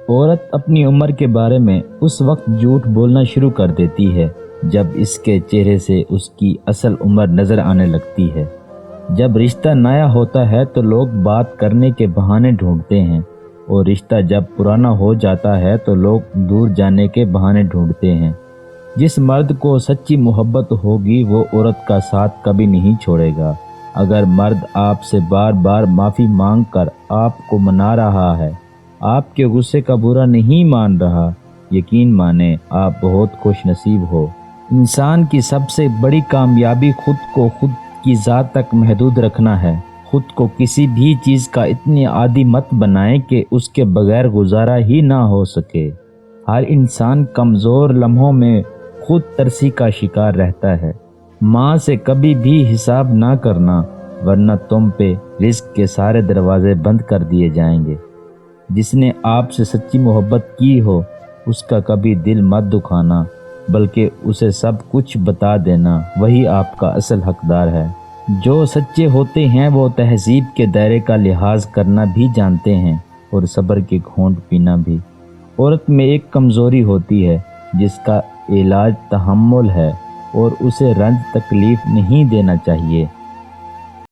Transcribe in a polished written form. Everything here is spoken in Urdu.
عورت اپنی عمر کے بارے میں اس وقت جھوٹ بولنا شروع کر دیتی ہے جب اس کے چہرے سے اس کی اصل عمر نظر آنے لگتی ہے۔ جب رشتہ نیا ہوتا ہے تو لوگ بات کرنے کے بہانے ڈھونڈتے ہیں، اور رشتہ جب پرانا ہو جاتا ہے تو لوگ دور جانے کے بہانے ڈھونڈتے ہیں۔ جس مرد کو سچی محبت ہوگی وہ عورت کا ساتھ کبھی نہیں چھوڑے گا۔ اگر مرد آپ سے بار بار معافی مانگ کر آپ کو منا رہا ہے، آپ کے غصے کا برا نہیں مان رہا، یقین مانیں آپ بہت خوش نصیب ہو۔ انسان کی سب سے بڑی کامیابی خود کی ذات تک محدود رکھنا ہے۔ خود کو کسی بھی چیز کا اتنی عادی مت بنائیں کہ اس کے بغیر گزارا ہی نہ ہو سکے۔ ہر انسان کمزور لمحوں میں خود ترسی کا شکار رہتا ہے۔ ماں سے کبھی بھی حساب نہ کرنا، ورنہ تم پہ رزق کے سارے دروازے بند کر دیے جائیں گے۔ جس نے آپ سے سچی محبت کی ہو اس کا کبھی دل مت دکھانا، بلکہ اسے سب کچھ بتا دینا، وہی آپ کا اصل حقدار ہے۔ جو سچے ہوتے ہیں وہ تہذیب کے دائرے کا لحاظ کرنا بھی جانتے ہیں اور صبر کے گھونٹ پینا بھی۔ عورت میں ایک کمزوری ہوتی ہے جس کا علاج تحمل ہے، اور اسے رنج تکلیف نہیں دینا چاہیے۔